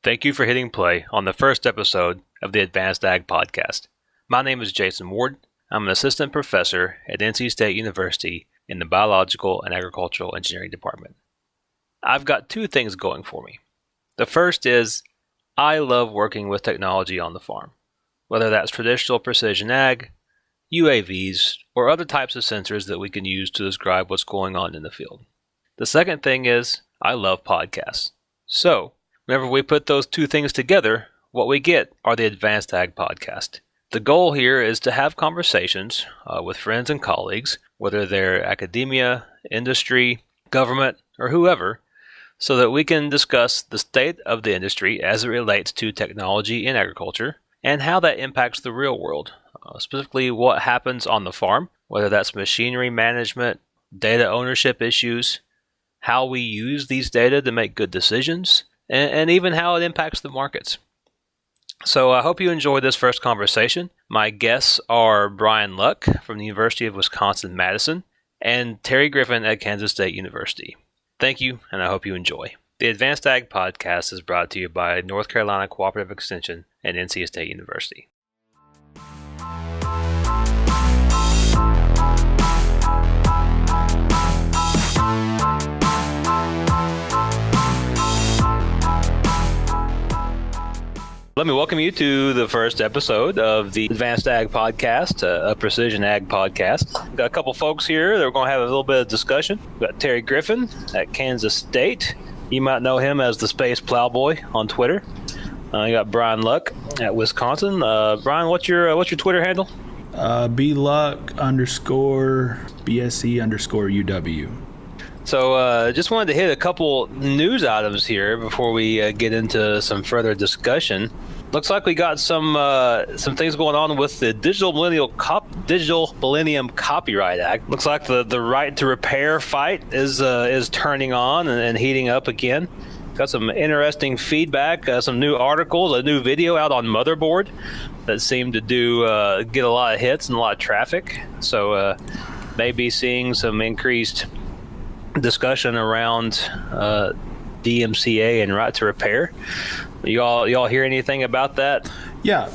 Thank you for hitting play on the first episode of the Advanced Ag Podcast. My name is Jason Ward. I'm an assistant professor at NC State University in the Biological and Agricultural Engineering Department. I've got two things going for me. The first is I love working with technology on the farm, whether that's traditional precision ag, UAVs, or other types of sensors that we can use to describe what's going on in the field. The second thing is I love podcasts. So, whenever we put those two things together, what we get are the Advanced Ag Podcast. The goal here is to have conversations with friends and colleagues, whether they're academia, industry, government, or whoever, so that we can discuss the state of the industry as it relates to technology in agriculture and how that impacts the real world, specifically what happens on the farm, whether that's machinery management, data ownership issues, how we use these data to make good decisions, and even how it impacts the markets. So I hope you enjoy this first conversation. My guests are Brian Luck from the University of Wisconsin-Madison and Terry Griffin at Kansas State University. Thank you, and I hope you enjoy. The Advanced Ag Podcast is brought to you by North Carolina Cooperative Extension and NC State University. Let me welcome you to the first episode of the Advanced Ag Podcast, a precision ag podcast. We've got a couple folks here that we're going to have a little bit of discussion. We've got Terry Griffin at Kansas State. You might know him as the Space Plowboy on Twitter. You got Brian Luck at Wisconsin. Brian, what's your Twitter handle? BLuck_BSE_UW. So just wanted to hit a couple news items here before we get into some further discussion. Looks like we got some things going on with the Digital Millennium Copyright Act. Looks like the right to repair fight is turning on and heating up again. Got some interesting feedback, some new articles, a new video out on Motherboard that seemed to get a lot of hits and a lot of traffic. So maybe seeing some increased discussion around DMCA and right to repair. Y'all hear anything about that? Yeah,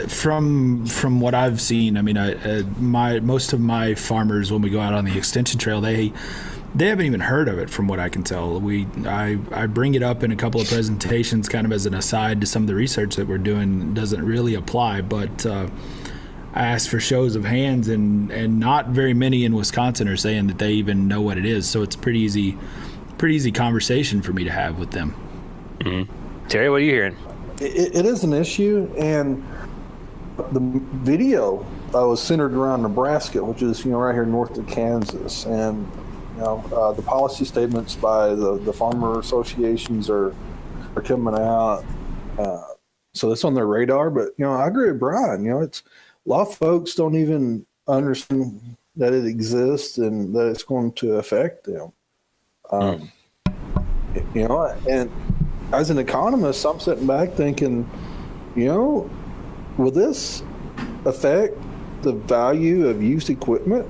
from what I've seen, I mean, most of my farmers, when we go out on the extension trail, they haven't even heard of it, from what I can tell. I bring it up in a couple of presentations, kind of as an aside to some of the research that we're doing. Doesn't really apply, but I asked for shows of hands, and not very many in Wisconsin are saying that they even know what it is. So it's a pretty easy conversation for me to have with them. Mm-hmm. Terry, what are you hearing? It is an issue, and the video was centered around Nebraska, which is right here north of Kansas, and the policy statements by the farmer associations are coming out, so that's on their radar. But I agree with Brian. It's a lot of folks don't even understand that it exists and that it's going to affect them. And as an economist, I'm sitting back thinking, will this affect the value of used equipment?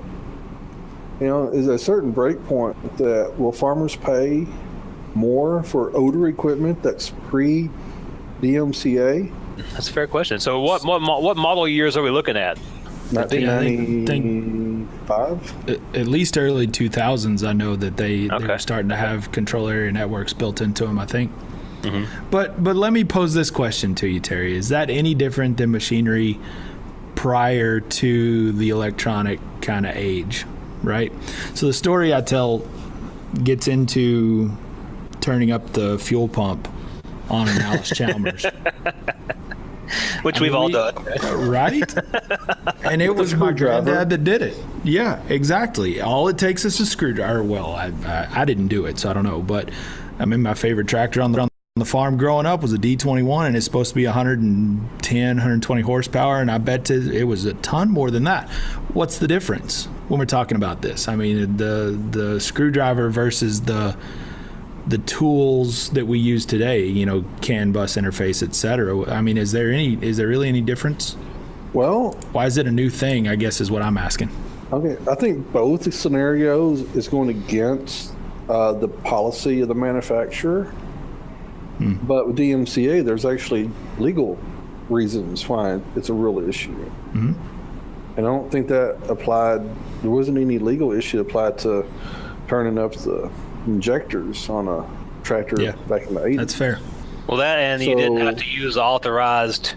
Is there a certain break point that will farmers pay more for older equipment that's pre-DMCA? That's a fair question. So what model years are we looking at? 1995? At least early 2000s, I know that they were starting to have control area networks built into them, I think. Mm-hmm. But let me pose this question to you, Terry. Is that any different than machinery prior to the electronic kind of age, right? So the story I tell gets into turning up the fuel pump on an Alice Chalmers. Which we've all done. Right? And it was my granddad that did it. Yeah, exactly. All it takes is a screwdriver. Well, I didn't do it, so I don't know. But I mean, my favorite tractor on the farm growing up was a D21, and it's supposed to be 110, 120 horsepower, and I bet it was a ton more than that. What's the difference when we're talking about this? I mean, the screwdriver versus the tools that we use today, CAN bus interface, et cetera. I mean, is there really any difference? Well, why is it a new thing, I guess, is what I'm asking. Okay, I think both scenarios is going against the policy of the manufacturer. But with DMCA, there's actually legal reasons why it's a real issue. And I don't think that applied. There wasn't any legal issue applied to turning up the injectors on a tractor back in the 80s. That's fair. Well, that, and you didn't have to use authorized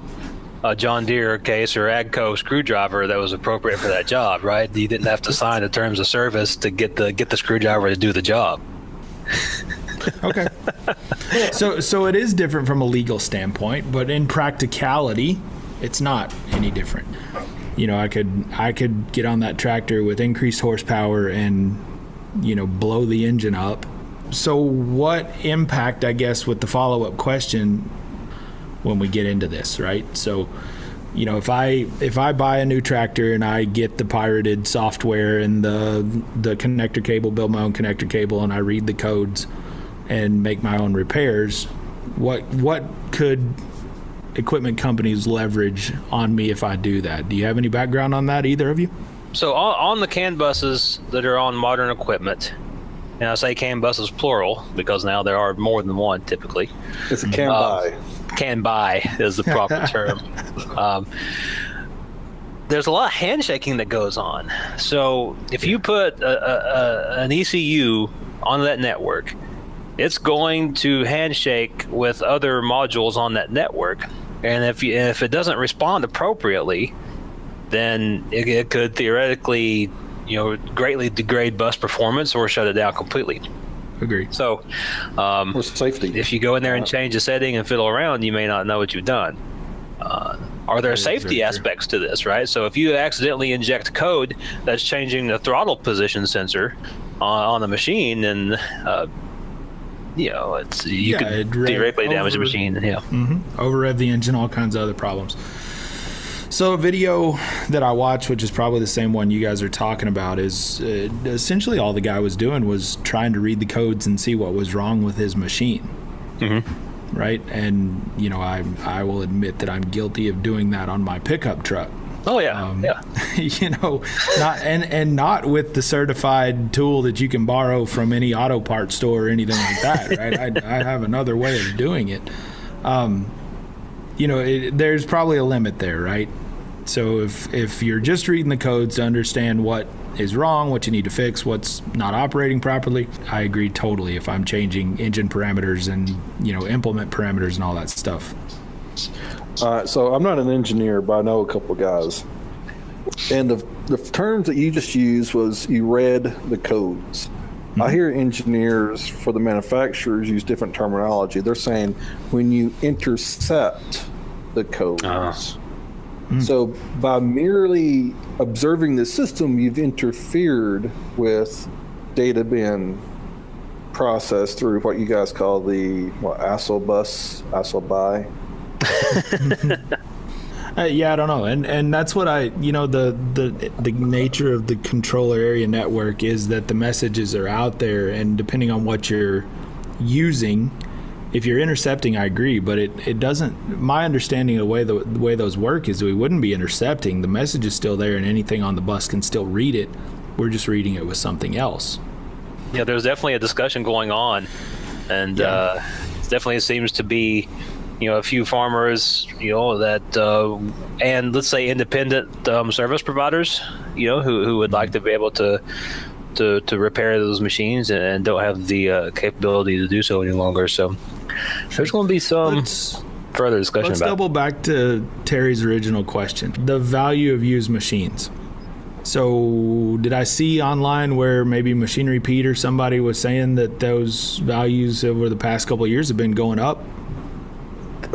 John Deere case or AGCO screwdriver that was appropriate for that job, right? You didn't have to sign the terms of service to get the screwdriver to do the job. Okay. So it is different from a legal standpoint, but in practicality, it's not any different. I could get on that tractor with increased horsepower and, blow the engine up. So what impact, I guess, with the follow-up question when we get into this, right? So, if I buy a new tractor and I get the pirated software and the connector cable, build my own connector cable, and I read the codes and make my own repairs, what could equipment companies leverage on me if I do that? Do you have any background on that, either of you? So on the CAN buses that are on modern equipment, and I say CAN buses plural because now there are more than one typically. It's a CAN buy. CAN buy is the proper term. There's a lot of handshaking that goes on. So if you put an ECU on that network, it's going to handshake with other modules on that network. And if it doesn't respond appropriately, then it could theoretically, greatly degrade bus performance or shut it down completely. Agreed. So, for safety, if you go in there and change a setting and fiddle around, you may not know what you've done. Are there safety aspects to this, right? So if you accidentally inject code that's changing the throttle position sensor on the machine, then you could theoretically damage the machine. Over-rev the engine, all kinds of other problems. So a video that I watched, which is probably the same one you guys are talking about, is essentially all the guy was doing was trying to read the codes and see what was wrong with his machine. Right? And, I will admit that I'm guilty of doing that on my pickup truck. Oh, yeah. Not with the certified tool that you can borrow from any auto parts store or anything like that, right? I have another way of doing it. There's probably a limit there, right? So if you're just reading the codes to understand what is wrong, what you need to fix, what's not operating properly, I agree totally if I'm changing engine parameters and, implement parameters and all that stuff. So I'm not an engineer, but I know a couple of guys. And the terms that you just used was you read the codes. I hear engineers for the manufacturers use different terminology. They're saying when you intercept the codes. So by merely observing the system, you've interfered with data being processed through what you guys call the ASIL bus, ASIL buy. I don't know, and that's what the nature of the controller area network is that the messages are out there, and depending on what you're using, if you're intercepting, I agree, but it doesn't. My understanding of the way those work is we wouldn't be intercepting. The message is still there, and anything on the bus can still read it. We're just reading it with something else. Yeah, there's definitely a discussion going on, and it definitely seems to be. A few farmers, that, and let's say independent service providers, who would like to be able to repair those machines and don't have the capability to do so any longer. So there's going to be some further discussion let's about it. Double back to Terry's original question, the value of used machines. So did I see online where maybe Machinery Pete or somebody was saying that those values over the past couple of years have been going up?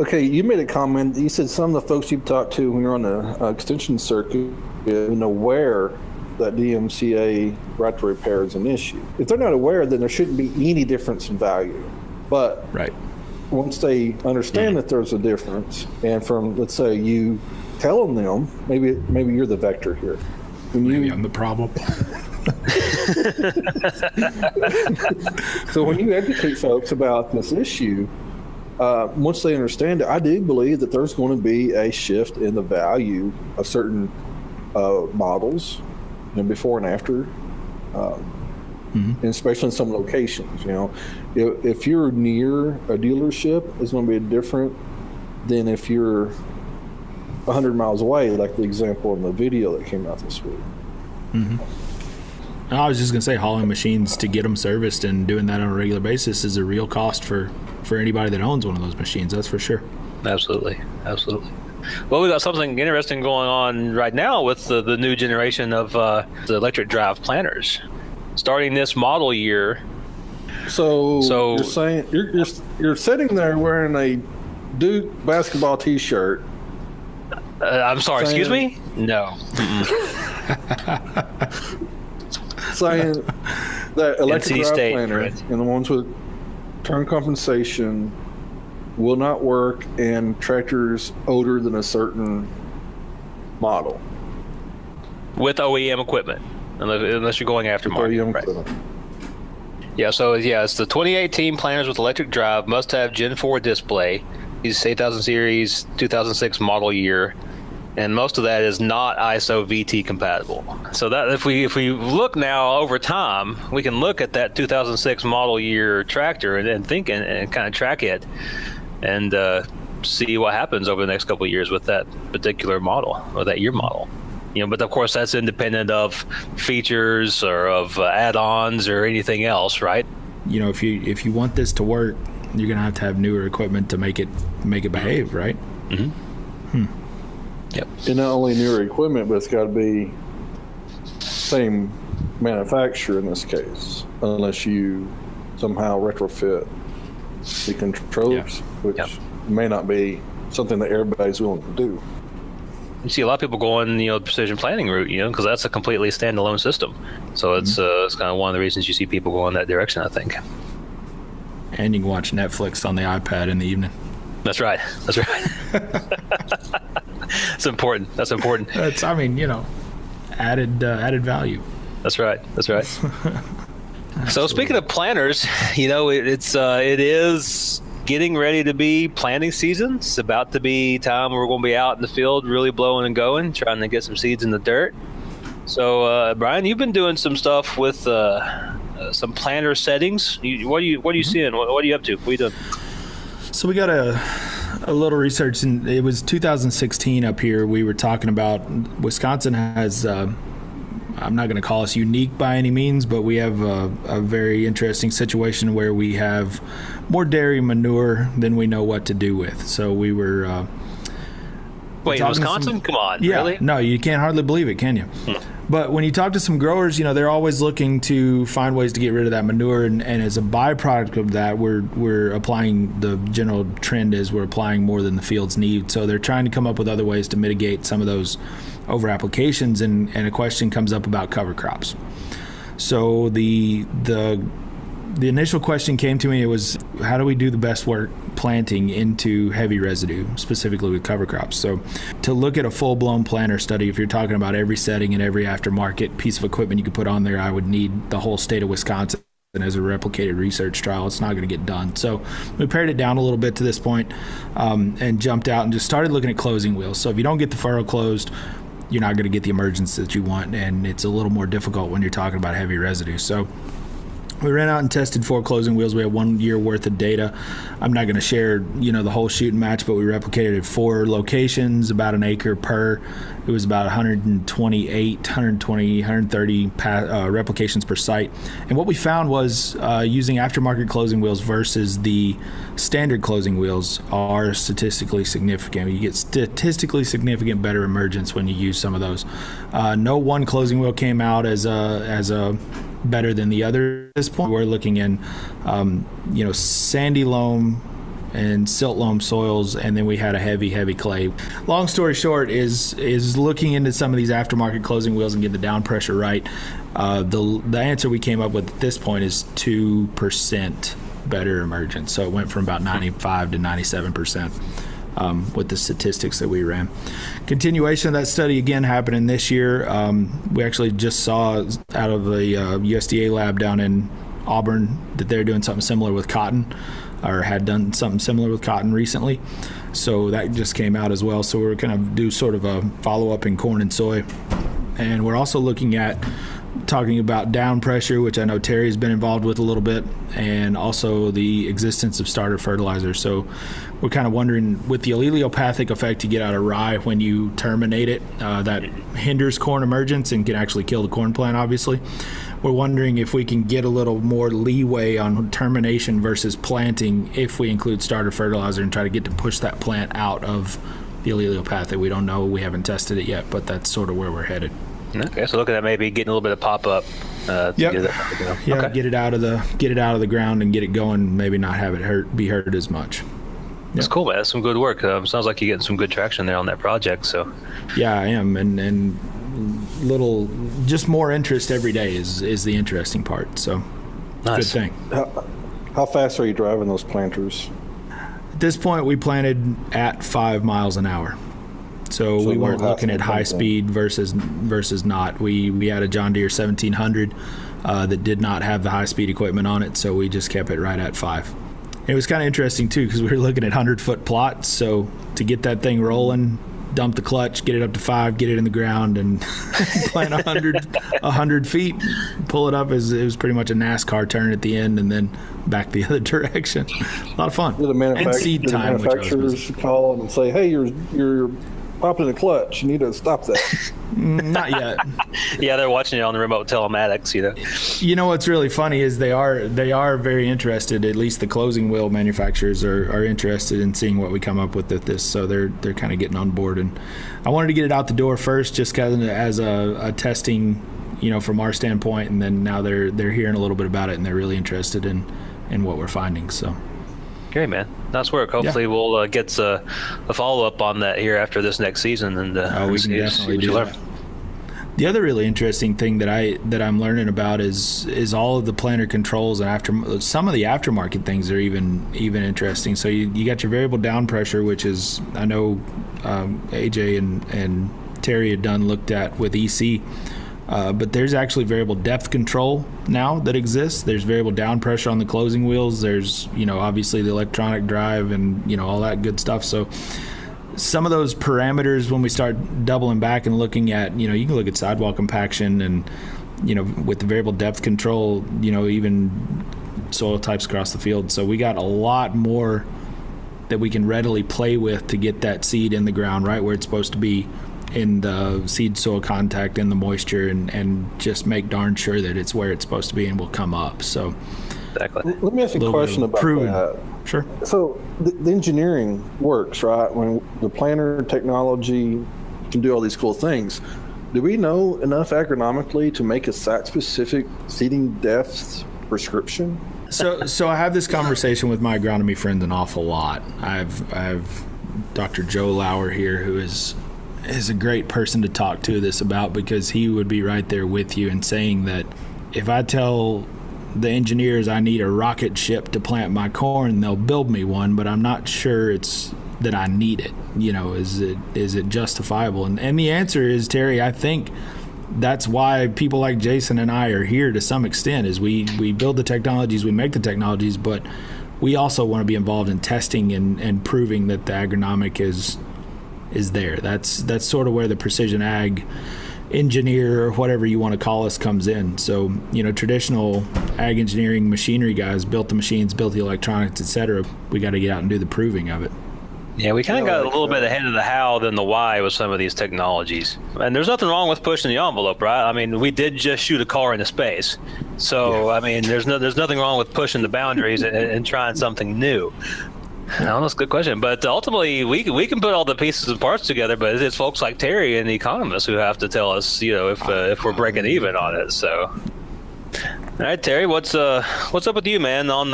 Okay, you made a comment. You said some of the folks you've talked to when you're on the extension circuit are aware that DMCA right to repair is an issue. If they're not aware, then there shouldn't be any difference in value. But once they understand that there's a difference, and from, let's say, you telling them, maybe you're the vector here. Maybe I'm the problem. So when you educate folks about this issue, once they understand it, I do believe that there's going to be a shift in the value of certain models, before and after and especially in some locations. If you're near a dealership, it's going to be different than if you're 100 miles away, like the example in the video that came out this week. I was just going to say, hauling machines to get them serviced and doing that on a regular basis is a real cost for anybody that owns one of those machines. That's for sure. Absolutely. Well, we got something interesting going on right now with the new generation of the electric drive planters. Starting this model year. So you're saying you're sitting there wearing a Duke basketball T-shirt. I'm sorry. Excuse me? No. Saying that electric drive State, planter right, and the ones with turn compensation will not work in tractors older than a certain model with OEM equipment, unless you're going aftermarket. Right. Yeah. So it's the 2018 planters with electric drive must have Gen 4 display. These 8000 series 2006 model year. And most of that is not ISO VT compatible. So that if we look now over time, we can look at that 2006 model year tractor and think and kind of track it and see what happens over the next couple of years with that particular model or that year model. But of course that's independent of features or of add-ons or anything else, right? If you want this to work, you're gonna have to have newer equipment to make it behave, right? Yep. And not only newer equipment, but it's got to be same manufacturer in this case, unless you somehow retrofit the controllers, which may not be something that everybody's willing to do. You see a lot of people going, precision planning route, because that's a completely standalone system. So it's kind of one of the reasons you see people go in that direction, I think. And you can watch Netflix on the iPad in the evening. That's right. That's important. That's, added value. That's right. So speaking of planters, it is getting ready to be planting season. It's about to be time we're going to be out in the field, really blowing and going, trying to get some seeds in the dirt. So Brian, you've been doing some stuff with some planter settings. What are you seeing? What are you up to? What are you doing? So we got a little research, and it was 2016 up here. We were talking about Wisconsin has, I'm not going to call us unique by any means, but we have a very interesting situation where we have more dairy manure than we know what to do with. So we were... Wait, Wisconsin? Come on, yeah, really? No, you can't hardly believe it, can you? But when you talk to some growers, they're always looking to find ways to get rid of that manure, and as a byproduct of that, we're applying, the general trend is we're applying more than the fields need. So they're trying to come up with other ways to mitigate some of those over applications, and a question comes up about cover crops. So the initial question came to me, it was, how do we do the best work planting into heavy residue, specifically with cover crops? So to look at a full-blown planter study, if you're talking about every setting and every aftermarket piece of equipment you could put on there, I would need the whole state of Wisconsin as a replicated research trial. It's not going to get done. So we pared it down a little bit to this point, and jumped out and just started looking at closing wheels. So if you don't get the furrow closed, you're not going to get the emergence that you want, and it's a little more difficult when you're talking about heavy residue. So we ran out and tested 4 closing wheels. We had 1 year worth of data. I'm not going to share, the whole shoot and match, but we replicated at 4 locations, about an acre per. It was about 130 replications per site. And what we found was using aftermarket closing wheels versus the standard closing wheels are statistically significant. You get statistically significant better emergence when you use some of those. No one closing wheel came out as a better than the other at this point. We're looking in, sandy loam and silt loam soils, and then we had a heavy clay. Long story short is looking into some of these aftermarket closing wheels and getting the down pressure right. The answer we came up with at this point is 2% better emergence. So it went from about 95 to 97%. With the statistics that we ran. Continuation of that study again happening this year. We actually just saw out of the USDA lab down in Auburn that they're doing something similar with cotton, or had done something similar with cotton recently. So that just came out as well. So we're going to do sort of a follow-up in corn and soy. And we're also looking at talking about down pressure, which I know Terry's been involved with a little bit, and also the existence of starter fertilizer. So we're kind of wondering, with the alleliopathic effect you get out of rye when you terminate it, that hinders corn emergence and can actually kill the corn plant, obviously. We're wondering if we can get a little more leeway on termination versus planting if we include starter fertilizer and try to get to push that plant out of the alleliopathic. We don't know. We haven't tested it yet, but that's sort of where we're headed. Okay, so looking at maybe getting a little bit of pop-up. Get it out of the ground and get it going. Maybe not have it be hurt as much. That's cool, man. That's some good work. Sounds like you're getting some good traction there on that project. So yeah, I am, and little just more interest every day is the interesting part. So nice. Good thing. How fast are you driving those planters? At this point, we planted at 5 miles an hour. So we weren't looking at high speed versus not. We had a John Deere 1700 that did not have the high speed equipment on it, so we just kept it right at 5. It was kind of interesting too because we were looking at 100-foot plots. So to get that thing rolling, dump the clutch, get it up to 5, get it in the ground, and plant 100 feet, pull it up. It was pretty much a NASCAR turn at the end, and then back the other direction. A lot of fun. And seed time. The manufacturers call and say, "Hey, you're popping the clutch. You need to stop that." Not yet. Yeah, they're watching it on the remote telematics, You know what's really funny is they are very interested. At least the closing wheel manufacturers are interested in seeing what we come up with this. So they're kind of getting on board. And I wanted to get it out the door first, just kind of as a testing, from our standpoint. And then now they're hearing a little bit about it, and they're really interested in what we're finding. So. Great, man. Nice work. Hopefully we'll get a follow-up on that here after this next season. And we can definitely do that. The other really interesting thing that I'm learning about is all of the planter controls, and some of the aftermarket things are even interesting. So you got your variable down pressure, which is, I know AJ and Terry had looked at with EC. But there's actually variable depth control now that exists. There's variable down pressure on the closing wheels. There's, obviously the electronic drive and, all that good stuff. So some of those parameters, when we start doubling back and looking at, you can look at sidewall compaction and, with the variable depth control, even soil types across the field. So we got a lot more that we can readily play with to get that seed in the ground right where it's supposed to be, in the seed soil contact and the moisture, and just make darn sure that it's where it's supposed to be and will come up. So exactly. Let me ask you a question about that. Sure. So the engineering works, right? When the planter technology can do all these cool things, do we know enough agronomically to make a site-specific seeding depth prescription? So I have this conversation with my agronomy friends an awful lot. I've Dr. Joe Lauer here, who is a great person to talk to this about, because he would be right there with you and saying that if I tell the engineers I need a rocket ship to plant my corn, they'll build me one, but I'm not sure it's that I need it. Is it justifiable? And the answer is, Terry, I think that's why people like Jason and I are here to some extent, is we build the technologies, we make the technologies, but we also want to be involved in testing and proving that the agronomic is there. That's sort of where the precision ag engineer, or whatever you want to call us, comes in. So, traditional ag engineering machinery guys built the machines, built the electronics, etc. We got to get out and do the proving of it. Yeah, we kind of got a little bit ahead of the how than the why with some of these technologies. And there's nothing wrong with pushing the envelope, right? I mean, we did just shoot a car into space. So, I mean, there's nothing wrong with pushing the boundaries and trying something new. No, that's a good question. But ultimately, we can put all the pieces and parts together, but it's folks like Terry and the economists who have to tell us, if we're breaking even on it. So, all right, Terry, what's up with you, man? On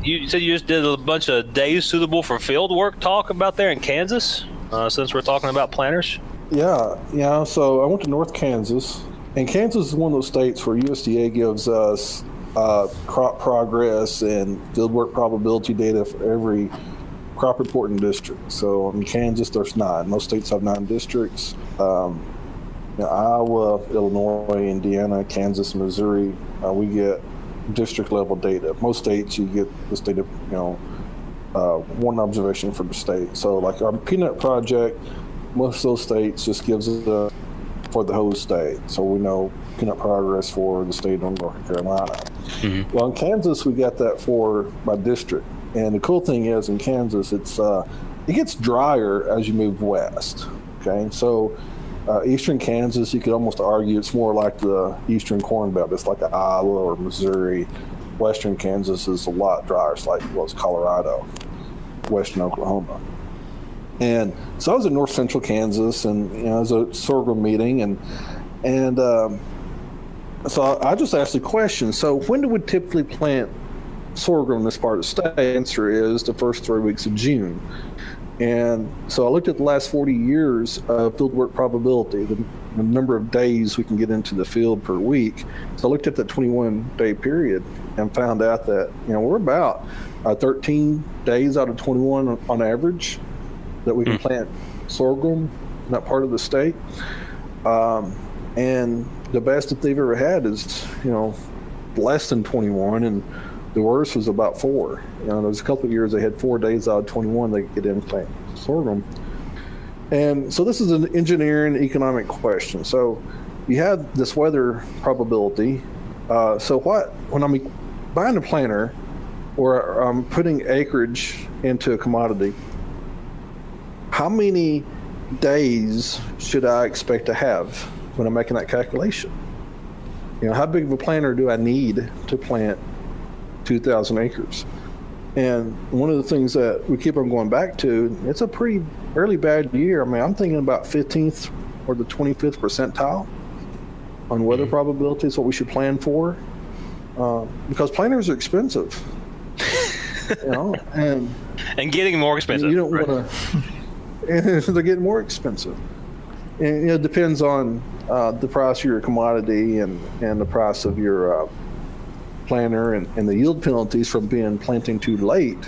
you said you just did a bunch of days suitable for field work talk about there in Kansas, since we're talking about planters. Yeah. So I went to North Kansas, and Kansas is one of those states where USDA gives us crop progress and fieldwork probability data for every crop reporting district. So in Kansas, there's 9. Most states have 9 districts. Iowa, Illinois, Indiana, Kansas, Missouri, we get district level data. Most states, you get this data, one observation for the state. So like our peanut project, most of those states just gives us for the whole state, so we know peanut progress for the state of North Carolina. Mm-hmm. Well, in Kansas, we got that for by district, and the cool thing is in Kansas, it gets drier as you move west. Okay, so eastern Kansas, you could almost argue it's more like the eastern Corn Belt. It's like Iowa or Missouri. Western Kansas is a lot drier. It's like it's Colorado, western Oklahoma. And so I was in north central Kansas, and it was a sorghum meeting, and so I just asked the question, so when do we typically plant sorghum in this part of the state? The answer is the first 3 weeks of June. And so I looked at the last 40 years of fieldwork probability, the number of days we can get into the field per week. So I looked at that 21-day period and found out that we're about 13 days out of 21 on average that we can plant sorghum in that part of the state. And the best that they've ever had is, less than 21, and the worst was about 4. There was a couple of years they had 4 days out of 21 they could get in and plant sorghum. And so this is an engineering economic question. So you have this weather probability. So when I'm buying a planter or I'm putting acreage into a commodity, how many days should I expect to have when I'm making that calculation? How big of a planter do I need to plant 2,000 acres? And one of the things that we keep on going back to, it's a pretty early bad year. I mean, I'm thinking about 15th or the 25th percentile on weather probability is what we should plan for, because planters are expensive, and getting more expensive. You don't want to. They're getting more expensive, and it depends on the price of your commodity and the price of your planter and the yield penalties from planting too late.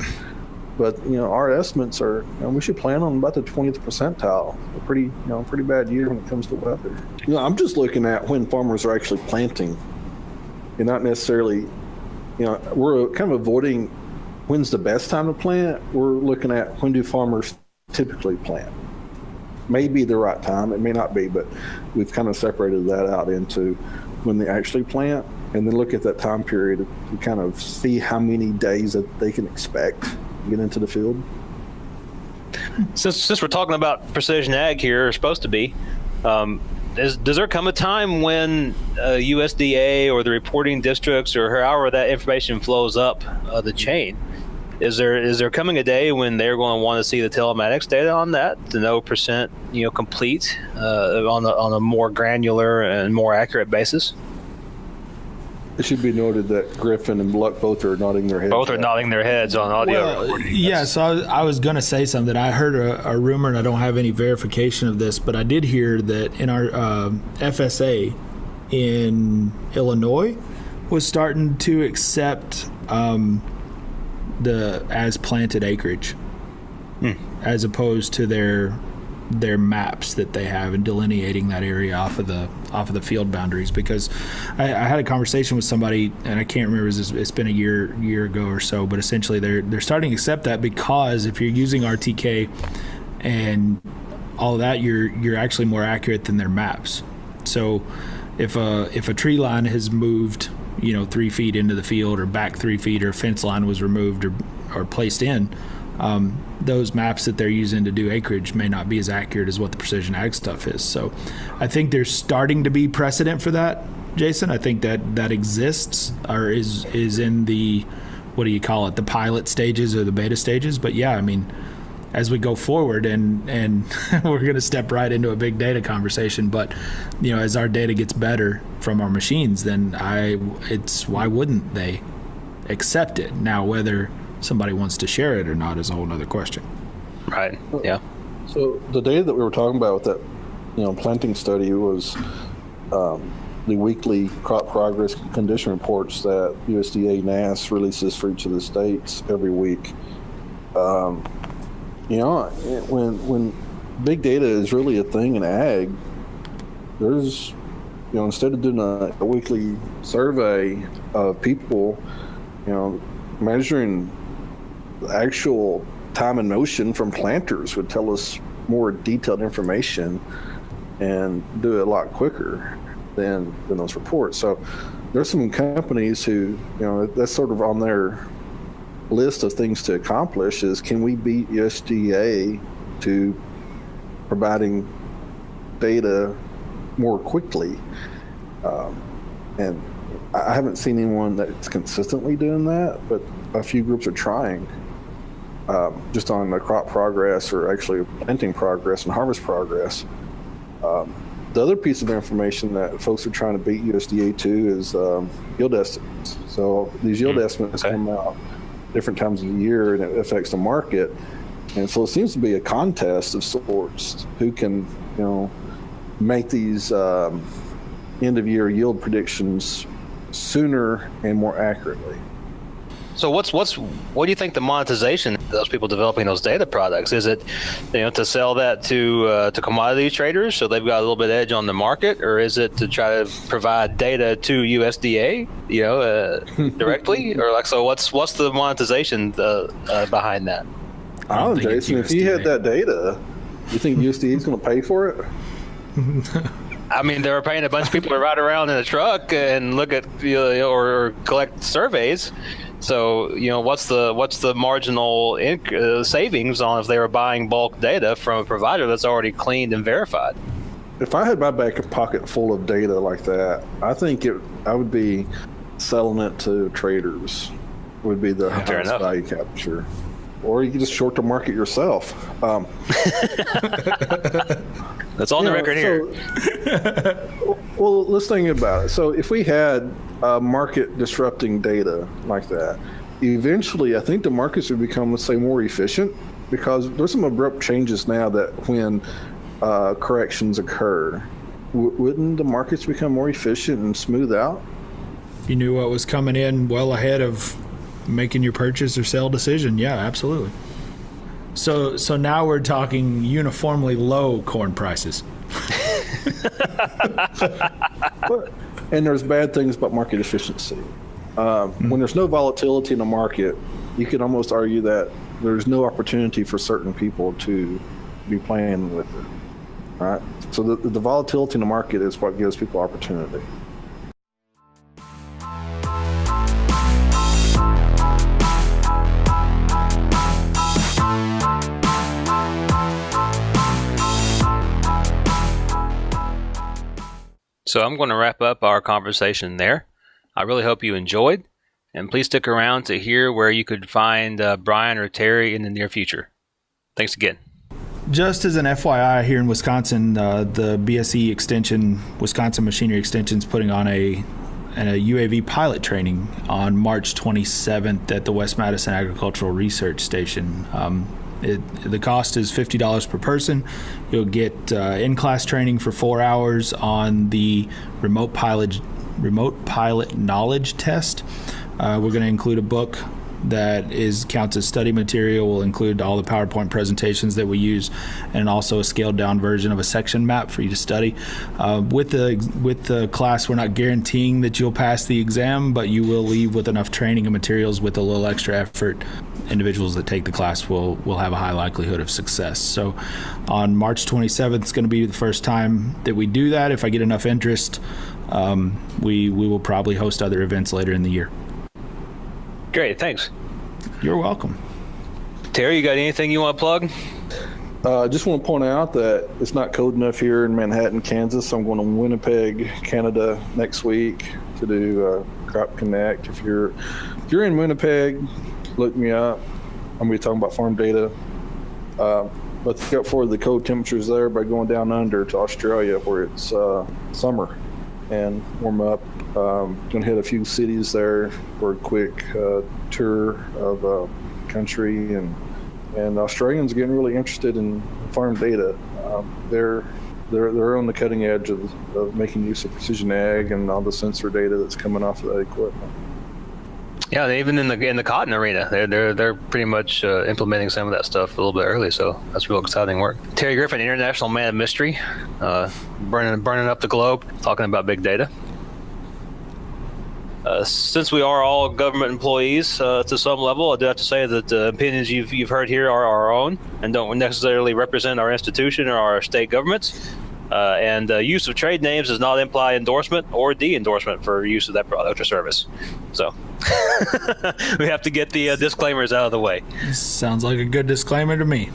But our estimates are we should plan on about the 20th percentile. A pretty bad year when it comes to weather. I'm just looking at when farmers are actually planting, and not necessarily. We're kind of avoiding when's the best time to plant. We're looking at when do farmers typically plant. May be the right time, it may not be, but we've kind of separated that out into when they actually plant, and then look at that time period to kind of see how many days that they can expect to get into the field. Since we're talking about precision ag here, or supposed to be, does there come a time when USDA or the reporting districts or however that information flows up the chain, is there coming a day when they're going to want to see the telematics data on that to know percent complete on a more granular and more accurate basis? It should be noted that Griffin and Luck both are nodding their heads. Both are nodding their heads on audio. Well, yeah, so I was going to say something. I heard a rumor, and I don't have any verification of this, but I did hear that in our FSA in Illinois was starting to accept the as planted acreage as opposed to their maps that they have and delineating that area off of the field boundaries. Because I had a conversation with somebody, and I can't remember, it's been a year ago or so, but essentially they're starting to accept that, because if you're using RTK and all of that, you're actually more accurate than their maps. So if a tree line has moved 3 feet into the field, or back 3 feet, or a fence line was removed or placed in, those maps that they're using to do acreage may not be as accurate as what the precision ag stuff is. So I think there's starting to be precedent for that, Jason. I think that exists, or is in the, what do you call it, the pilot stages or the beta stages. But yeah, I mean, as we go forward, and we're going to step right into a big data conversation, but as our data gets better from our machines, then why wouldn't they accept it? Now, whether somebody wants to share it or not is a whole other question. Right. Yeah. So the data that we were talking about with that planting study was the weekly crop progress condition reports that USDA NASS releases for each of the states every week. When big data is really a thing in ag, there's, instead of doing a weekly survey of people, measuring the actual time and motion from planters would tell us more detailed information. and do it a lot quicker than those reports. So there's some companies who, that's sort of on their list of things to accomplish is, can we beat USDA to providing data more quickly? And I haven't seen anyone that's consistently doing that, but a few groups are trying, just on the crop progress, or actually planting progress and harvest progress. The other piece of information that folks are trying to beat USDA to is yield estimates. So these yield estimates come out different times of the year, and it affects the market. And so it seems to be a contest of sorts who can, make these end of year yield predictions sooner and more accurately. So what do you think the monetization of those people developing those data products? Is it, to sell that to commodity traders so they've got a little bit edge on the market, or is it to try to provide data to USDA, directly, or so what's the monetization behind that? I don't know, Jason, if you had that data, you think USDA is going to pay for it? I mean, they were paying a bunch of people to ride around in a truck and look at, or collect surveys. So, what's the marginal savings on if they were buying bulk data from a provider that's already cleaned and verified? If I had my back pocket full of data like that, I think I would be selling it to traders. Would be the highest value capture. Or you could just short the market yourself. That's on the record here. Well, let's think about it. So if we had market disrupting data like that, eventually I think the markets would become, let's say, more efficient, because there's some abrupt changes now that when corrections occur, wouldn't the markets become more efficient and smooth out? You knew what was coming in well ahead of making your purchase or sell decision. Yeah, absolutely. So now we're talking uniformly low corn prices. And there's bad things about market efficiency. When there's no volatility in the market, you can almost argue that there's no opportunity for certain people to be playing with it. Right? So the volatility in the market is what gives people opportunity. So I'm going to wrap up our conversation there. I really hope you enjoyed, and please stick around to hear where you could find Brian or Terry in the near future. Thanks again. Just as an FYI, here in Wisconsin, the BSE Extension, Wisconsin Machinery Extension, is putting on a UAV pilot training on March 27th at the West Madison Agricultural Research Station. The cost is $50 per person. You'll get in-class training for 4 hours on the remote pilot knowledge test. We're going to include a book that counts as study material. We'll include all the PowerPoint presentations that we use, and also a scaled down version of a section map for you to study. With the class, we're not guaranteeing that you'll pass the exam, but you will leave with enough training and materials with a little extra effort. Individuals that take the class will have a high likelihood of success. So on March 27th, it's going to be the first time that we do that. If I get enough interest, we will probably host other events later in the year. Great, thanks. You're welcome. Terry, you got anything you want to plug? I just want to point out that it's not cold enough here in Manhattan, Kansas. So I'm going to Winnipeg, Canada next week to do Crop Connect. If you're in Winnipeg, look me up. I'm going to be talking about farm data. Let's look for the cold temperatures there by going down under to Australia, where it's summer, and warm up. Going to hit a few cities there for a quick tour of country, and Australians are getting really interested in farm data. They're on the cutting edge of making use of precision ag and all the sensor data that's coming off of that equipment. Yeah, even in the cotton arena, they're pretty much implementing some of that stuff a little bit early. So that's real exciting work. Terry Griffin, International Man of Mystery, burning up the globe, talking about big data. Since we are all government employees to some level, I do have to say that the opinions you've heard here are our own and don't necessarily represent our institution or our state governments. And use of trade names does not imply endorsement or de-endorsement for use of that product or service. So we have to get the disclaimers out of the way. Sounds like a good disclaimer to me.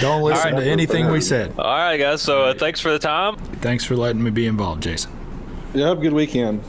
Don't listen to anything we said. All right, guys. So thanks for the time. Thanks for letting me be involved, Jason. Yeah, have a good weekend.